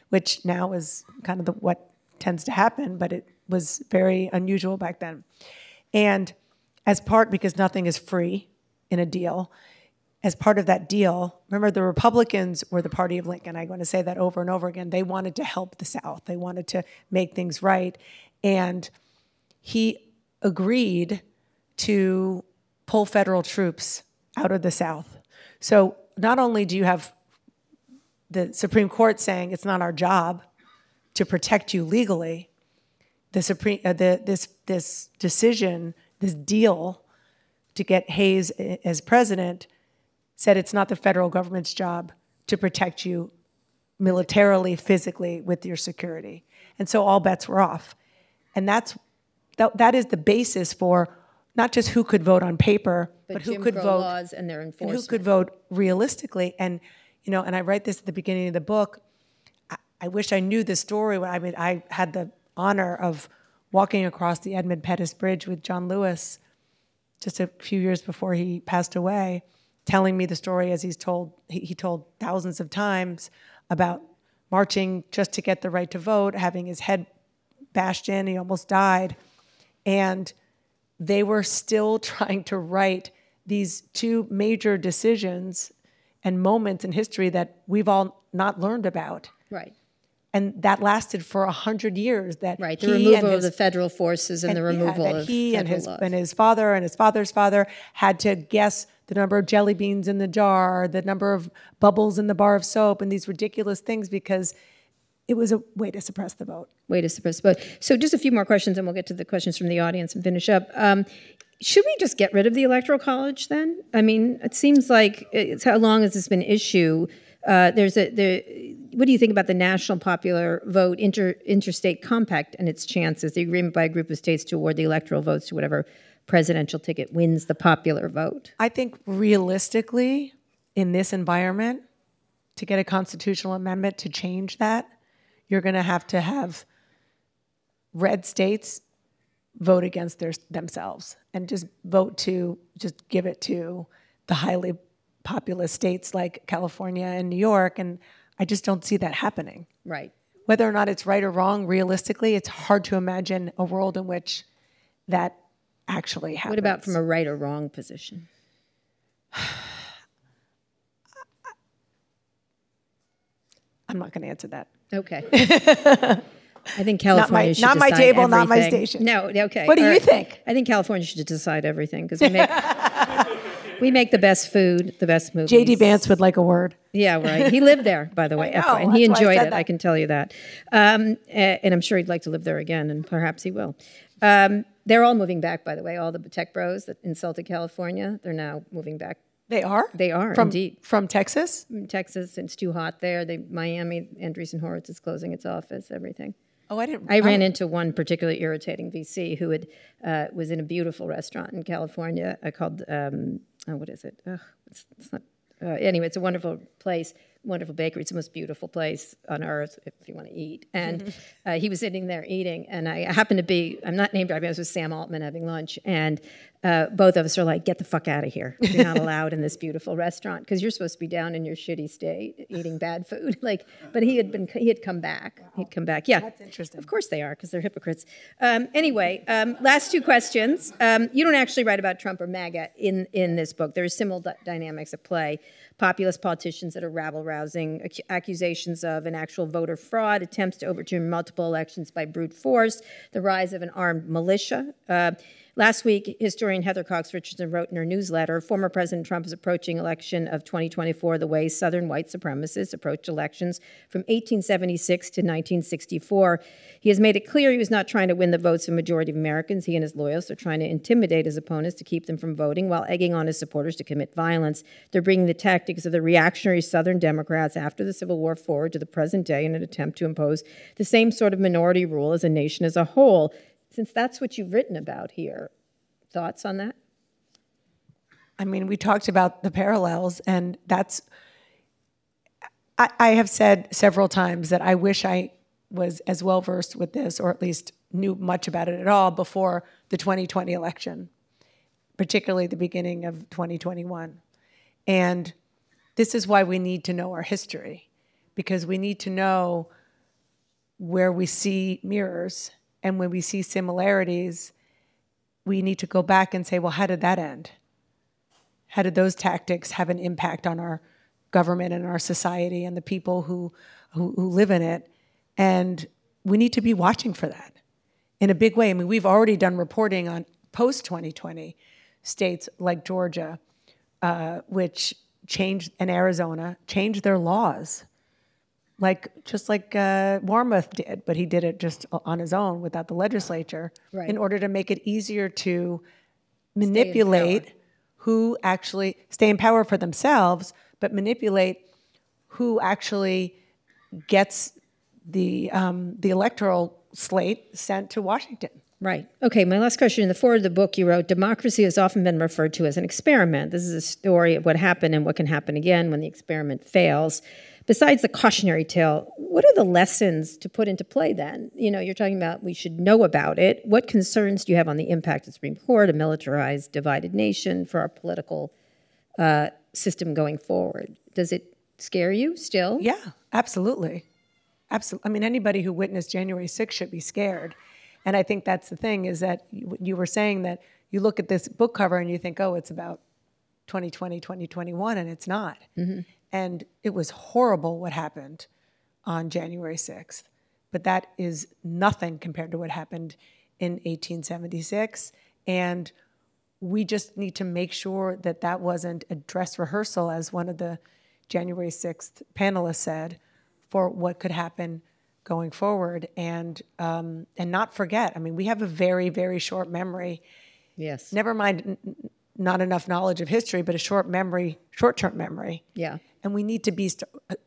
Which now is kind of what tends to happen, but it was very unusual back then. And because nothing is free in a deal, as part of that deal, remember the Republicans were the party of Lincoln. I'm going to say that over and over again. They wanted to help the South. They wanted to make things right. And he agreed to pull federal troops out of the South. So not only do you have the Supreme Court saying it's not our job to protect you legally, this decision, this deal to get Hayes as president said it's not the federal government's job to protect you militarily, physically, with your security. And so all bets were off. And that is the basis for not just who could vote on paper, but who could vote laws and their enforcement. And who could vote realistically. And and I write this at the beginning of the book. I wish I knew the story. I had the honor of walking across the Edmund Pettus Bridge with John Lewis just a few years before he passed away, telling me the story as he told thousands of times about marching just to get the right to vote, having his head bashed in, he almost died. And they were still trying to write these two major decisions and moments in history that we've all not learned about. Right. And that lasted for 100 years. The removal of the federal forces and the removal of he and federal laws. And his father and his father's father had to guess the number of jelly beans in the jar, the number of bubbles in the bar of soap, and these ridiculous things because it was a way to suppress the vote. So just a few more questions, and we'll get to the questions from the audience and finish up. Should we just get rid of the Electoral College then? I mean, it seems like how long has this been an issue? What do you think about the National Popular Vote Interstate Compact and its chances, the agreement by a group of states to award the electoral votes to whatever presidential ticket wins the popular vote? I think realistically, in this environment, to get a constitutional amendment to change that, you're going to have red states vote against themselves and just give it to the highly populous states like California and New York, and I just don't see that happening. Right. whether or not it's right or wrong, realistically, it's hard to imagine a world in which that actually happens. What about from a right or wrong position? I'm not going to answer that. Okay. I think California should not my decide table, everything. not my station. No, okay. What do you think? I think California should decide everything because we make the best food, the best movies. J.D. Vance would like a word. Yeah, right. He lived there, by the way, I know, and he that's why I enjoyed said it. that. I can tell you that. And I'm sure he'd like to live there again, and perhaps he will. They're all moving back, by the way. All the tech bros that insulted California, they're now moving back. They are? They are, From, indeed. From Texas? In Texas, it's too hot there. Miami, Andreessen Horowitz is closing its office, everything. Oh, I didn't. I ran into one particularly irritating VC who was in a beautiful restaurant in California called, what is it? It's not, anyway, it's a wonderful place, wonderful bakery. It's the most beautiful place on earth if you want to eat. And he was sitting there eating, and I happened to be, I'm not name dropping, I was with Sam Altman having lunch, and both of us are like, get the fuck out of here. You're not allowed in this beautiful restaurant because you're supposed to be down in your shitty state eating bad food. But he had come back. He'd come back. Yeah. That's interesting. Of course they are because they're hypocrites. Anyway, last two questions. You don't actually write about Trump or MAGA in this book. There are similar dynamics at play. Populist politicians that are rabble-rousing, accusations of an actual voter fraud, attempts to overturn multiple elections by brute force, the rise of an armed militia. Last week, historian Heather Cox Richardson wrote in her newsletter, former President Trump is approaching election of 2024 the way Southern white supremacists approached elections from 1876 to 1964. He has made it clear he was not trying to win the votes of a majority of Americans. He and his loyalists are trying to intimidate his opponents to keep them from voting while egging on his supporters to commit violence. They're bringing the tactics of the reactionary Southern Democrats after the Civil War forward to the present day in an attempt to impose the same sort of minority rule as a nation as a whole. Since that's what you've written about here, thoughts on that? I mean, we talked about the parallels, and that's, I have said several times that I wish I was as well versed with this, or at least knew much about it at all before the 2020 election, particularly the beginning of 2021. And this is why we need to know our history, because we need to know where we see mirrors, and when we see similarities, we need to go back and say, well, how did that end? How did those tactics have an impact on our government and our society and the people who live in it? And we need to be watching for that in a big way. I mean, we've already done reporting on post-2020 states like Georgia, which changed, and Arizona, changed their laws. Just like Warmoth did, but he did it just on his own without the legislature, Right. in order to make it easier to manipulate who actually stay in power for themselves, but manipulate who actually gets the electoral slate sent to Washington. Right. Okay, my last question. In the foreword of the book, you wrote, democracy has often been referred to as an experiment. This is a story of what happened and what can happen again when the experiment fails. Besides the cautionary tale, what are the lessons to put into play then? You know, you're talking about we should know about it. What concerns do you have on the impact of the Supreme Court, a militarized, divided nation, for our political system going forward? Does it scare you still? Yeah, absolutely. Absolutely. I mean, anybody who witnessed January 6th should be scared. And I think that's the thing, is that you were saying that you look at this book cover and you think, oh, it's about 2020, 2021, and it's not. Mm-hmm. And it was horrible what happened on January 6th. But that is nothing compared to what happened in 1876. And we just need to make sure that that wasn't a dress rehearsal, as one of the January 6th panelists said, for what could happen going forward, and not forget. I mean, we have a very, very short memory. Yes. Never mind not enough knowledge of history, but a short-term memory. Yeah. And we need to be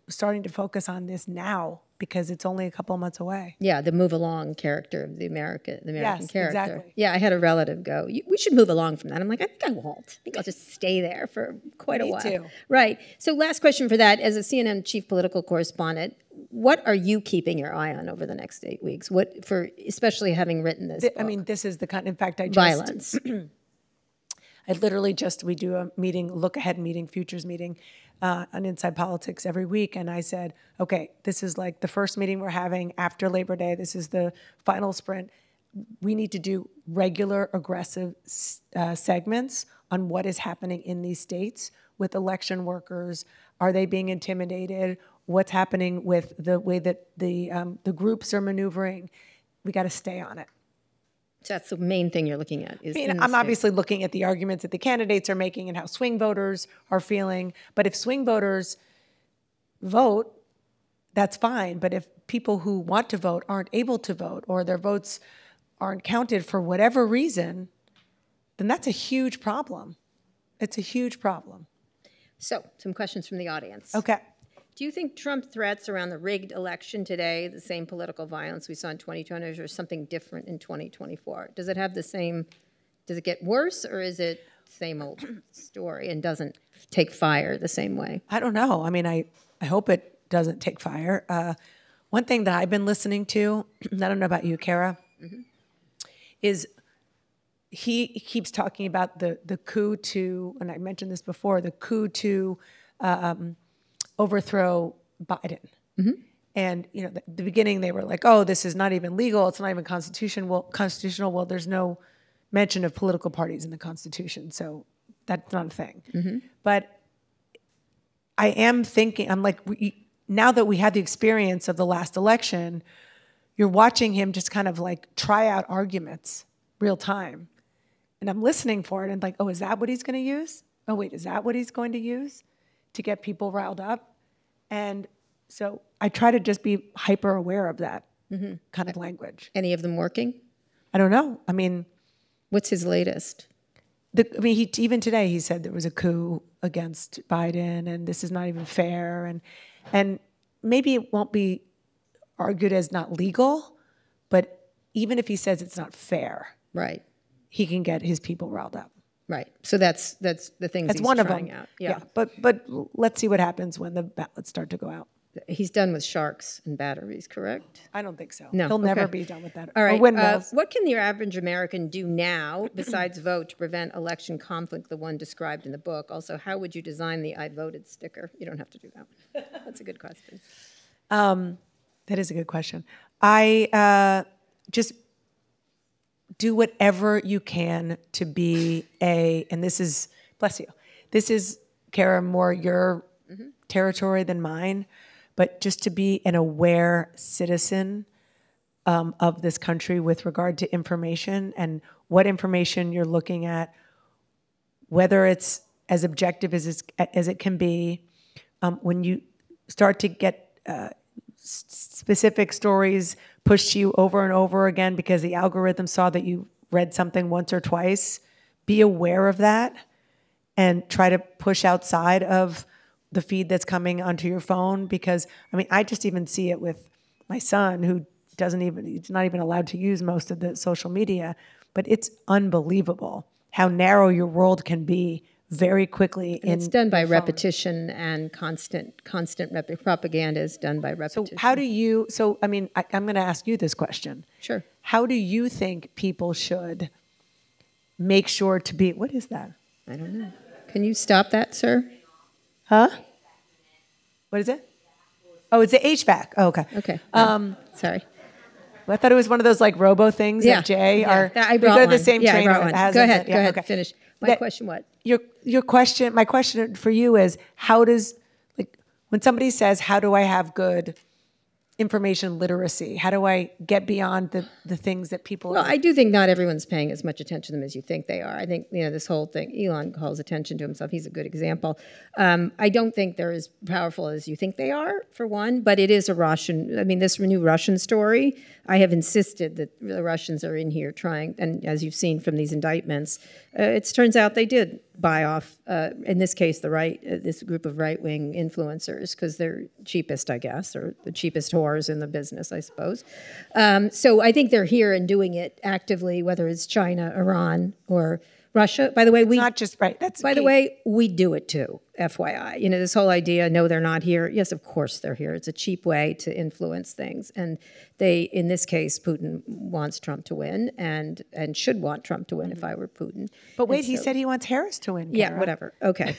starting to focus on this now, because it's only a couple of months away. Yeah, the move along character of the American Yes, character. exactly. Yeah, I had a relative go, we should move along from that. I'm like, I think I won't. I think I'll just stay there for quite a while. Me too. Right. So last question for that, as a CNN chief political correspondent, what are you keeping your eye on over the next 8 weeks? What, for especially having written this book? I mean, this is the kind, in fact, Violence. I literally we do a meeting, look ahead meeting, futures meeting on Inside Politics every week, and I said, okay, this is like the first meeting we're having after Labor Day. This is the final sprint. We need to do regular, aggressive segments on what is happening in these states with election workers. Are they being intimidated? What's happening with the way that the groups are maneuvering? We got to stay on it. So that's the main thing you're looking at. I'm obviously looking at the arguments that the candidates are making and how swing voters are feeling. But if swing voters vote, that's fine. But if people who want to vote aren't able to vote, or their votes aren't counted for whatever reason, then that's a huge problem. It's a huge problem. So, some questions from the audience. Okay. Do you think Trump threats around the rigged election today, the same political violence we saw in 2020, or something different in 2024? Does it have the same, does it get worse, or is it same old story and doesn't take fire the same way? I don't know. I mean, I hope it doesn't take fire. One thing that I've been listening to, I don't know about you, Kara, is he keeps talking about the coup to, and I mentioned this before, the coup to overthrow Biden. And at the beginning they were like, oh, this is not even legal, it's not even constitutional. Well, there's no mention of political parties in the Constitution, so that's not a thing. But I am thinking, I'm like, now that we had the experience of the last election, you're watching him just kind of like try out arguments real time. And I'm listening for it and like, oh, is that what he's going to use? Oh, wait, is that what he's going to use to get people riled up? And so I try to just be hyper aware of that kind of language. Any of them working? I don't know. I mean, what's his latest? Even today he said there was a coup against Biden and this is not even fair. And maybe it won't be argued as not legal, but even if he says it's not fair, right, he can get his people riled up. Right. So that's the things that's he's one trying of them. out. Yeah. But let's see what happens when the ballots start to go out. He's done with sharks and batteries, correct? I don't think so. No. He'll never be done with that. All right. Or windmills. What can the average American do now besides vote to prevent election conflict, the one described in the book? Also, how would you design the I voted sticker? You don't have to do that. That's a good question. That is a good question. I just do whatever you can to be and this is, bless you, this is, Kara, more your territory than mine, but just to be an aware citizen of this country with regard to information and what information you're looking at, whether it's as objective as it can be. When you start to get specific stories pushed to you over and over again because the algorithm saw that you read something once or twice, be aware of that and try to push outside of the feed that's coming onto your phone. Because, I just even see it with my son who he's not even allowed to use most of the social media, but it's unbelievable how narrow your world can be very quickly. And it's done by repetition and constant propaganda is done by repetition. So how do you, I'm going to ask you this question. Sure. How do you think people should make sure to be, what is that? I don't know. Can you stop that, sir? Huh? What is it? Oh, it's the HVAC. Oh, okay. Okay. Sorry. Well, I thought it was one of those like robo things that Jay are. I brought one. The same trainer. I brought one. Go ahead. Okay. Finish. My question, what? Your question, my question for you is, how does, when somebody says, how do I have good information literacy? How do I get beyond the things that people Well, I do think not everyone's paying as much attention to them as you think they are. I think, this whole thing, Elon calls attention to himself. He's a good example. I don't think they're as powerful as you think they are, for one, but it is this new Russian story, I have insisted that the Russians are in here trying, and as you've seen from these indictments, it turns out they did buy off, in this case, this group of right-wing influencers, because they're cheapest, I guess, or the cheapest whores in the business, I suppose. So I think they're here and doing it actively, whether it's China, Iran, or Russia. By the way, it's not just right. That's by the way, we do it too. FYI, this whole idea. No, they're not here. Yes, of course they're here. It's a cheap way to influence things, and in this case, Putin wants Trump to win, and should want Trump to win if I were Putin. But wait, he said he wants Harris to win. Yeah, whatever. Okay.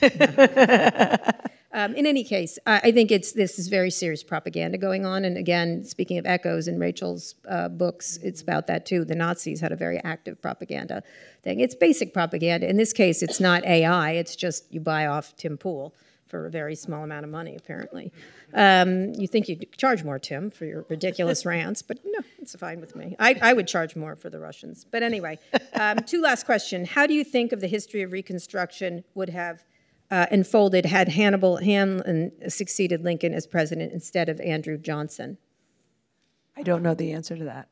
In any case, I think this is very serious propaganda going on. And again, speaking of echoes in Rachel's books, it's about that too. The Nazis had a very active propaganda thing. It's basic propaganda. In this case, it's not AI. It's just you buy off Tim Pool for a very small amount of money, apparently. You think you'd charge more, Tim, for your ridiculous rants, but no, it's fine with me. I would charge more for the Russians. But anyway, two last questions. How do you think of the history of Reconstruction would have unfolded had Hannibal Hamlin succeeded Lincoln as president instead of Andrew Johnson? I don't know the answer to that.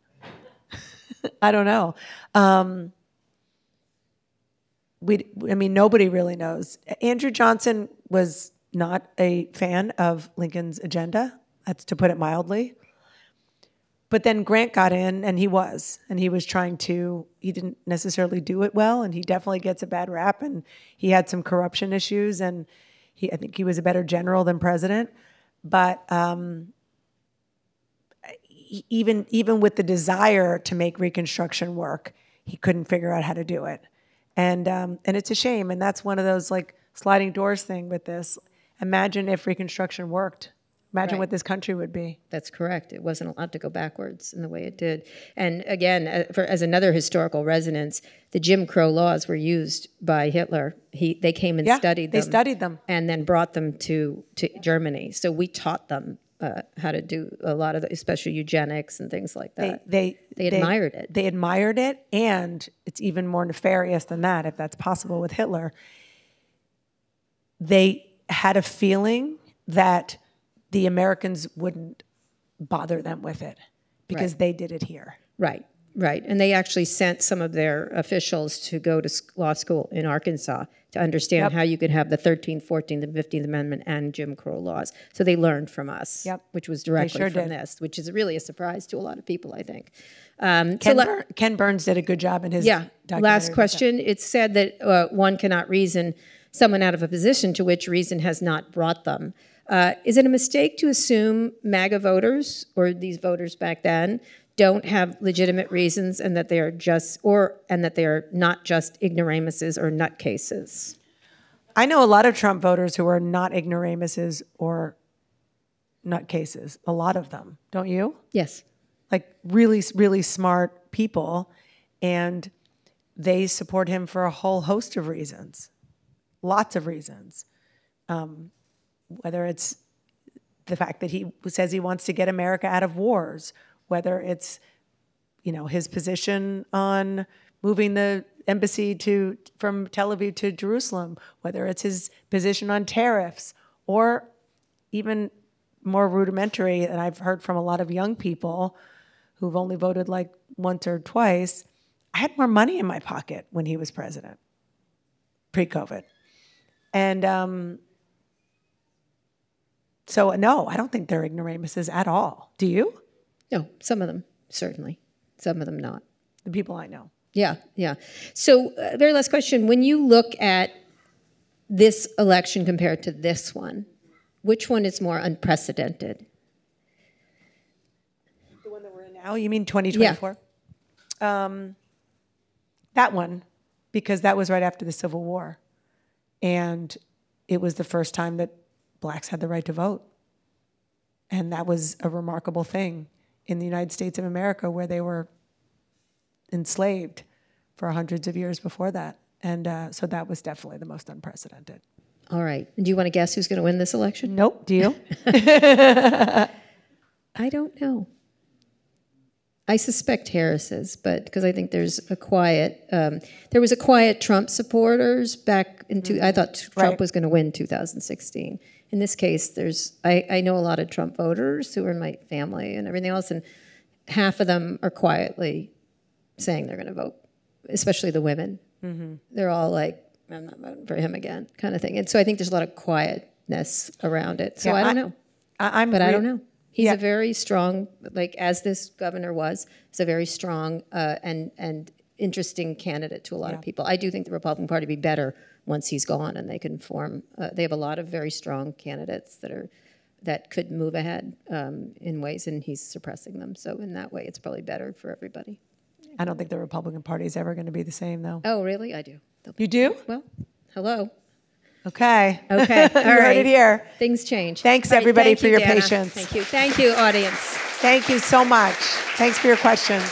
I don't know. Nobody really knows. Andrew Johnson was not a fan of Lincoln's agenda. That's to put it mildly. But then Grant got in, and he was trying to, he didn't necessarily do it well, and he definitely gets a bad rap, and he had some corruption issues, and I think he was a better general than president. But even with the desire to make Reconstruction work, he couldn't figure out how to do it. And it's a shame, and that's one of those like sliding doors thing with this. Imagine if Reconstruction worked. Imagine what this country would be. That's correct. It wasn't allowed to go backwards in the way it did. And again, as another historical resonance, the Jim Crow laws were used by Hitler. They came and studied them. They studied them. And then brought them to Germany. So we taught them how to do a lot of, especially eugenics and things like that. They admired it. They admired it, and it's even more nefarious than that, if that's possible with Hitler. They had a feeling that the Americans wouldn't bother them with it because they did it here. Right. And they actually sent some of their officials to go to law school in Arkansas to understand how you could have the 13th, 14th, and 15th Amendment and Jim Crow laws. So they learned from us, which was directly from this, which is really a surprise to a lot of people, I think. Ken Burns did a good job in his documentary. Last question. It's said that one cannot reason someone out of a position to which reason has not brought them. Is it a mistake to assume MAGA voters, or these voters back then, don't have legitimate reasons, and that they are not just ignoramuses or nutcases? I know a lot of Trump voters who are not ignoramuses or nutcases. A lot of them, don't you? Yes. Like really, really smart people, and they support him for a whole host of reasons, lots of reasons. Whether it's the fact that he says he wants to get America out of wars, whether it's, his position on moving the embassy from Tel Aviv to Jerusalem, whether it's his position on tariffs, or even more rudimentary, and I've heard from a lot of young people who've only voted like once or twice, I had more money in my pocket when he was president, pre-COVID. And so, no, I don't think they're ignoramuses at all. Do you? No, some of them, certainly. Some of them not. The people I know. Yeah. So, very last question. When you look at this election compared to this one, which one is more unprecedented? The one that we're in now? You mean 2024? Yeah. That one, because that was right after the Civil War. And it was the first time that blacks had the right to vote. And that was a remarkable thing in the United States of America, where they were enslaved for hundreds of years before that. And so that was definitely the most unprecedented. All right. Do you want to guess who's going to win this election? Nope. Do you? I don't know. I suspect Harris's, but because I think there's a quiet, there was a quiet Trump supporters back in, I thought Trump was going to win 2016. In this case, I know a lot of Trump voters who are in my family and everything else, and half of them are quietly saying they're going to vote, especially the women. Mm-hmm. They're all like, I'm not voting for him again, kind of thing. And so I think there's a lot of quietness around it. So I don't know. I don't know. He's a very strong, like as this governor was, he's a very strong and interesting candidate to a lot of people. I do think the Republican Party would be better once he's gone, and they can form. They have a lot of very strong candidates that could move ahead in ways, and he's suppressing them. So in that way, it's probably better for everybody. I don't think the Republican Party is ever going to be the same, though. Oh, really? I do. You do? Well, hello. Okay. Okay. All You heard right. it here. Things change. Thanks, All right, everybody, thank for you, your Dana. patience. Thank you. Thank you, audience. Thank you so much. Thanks for your questions.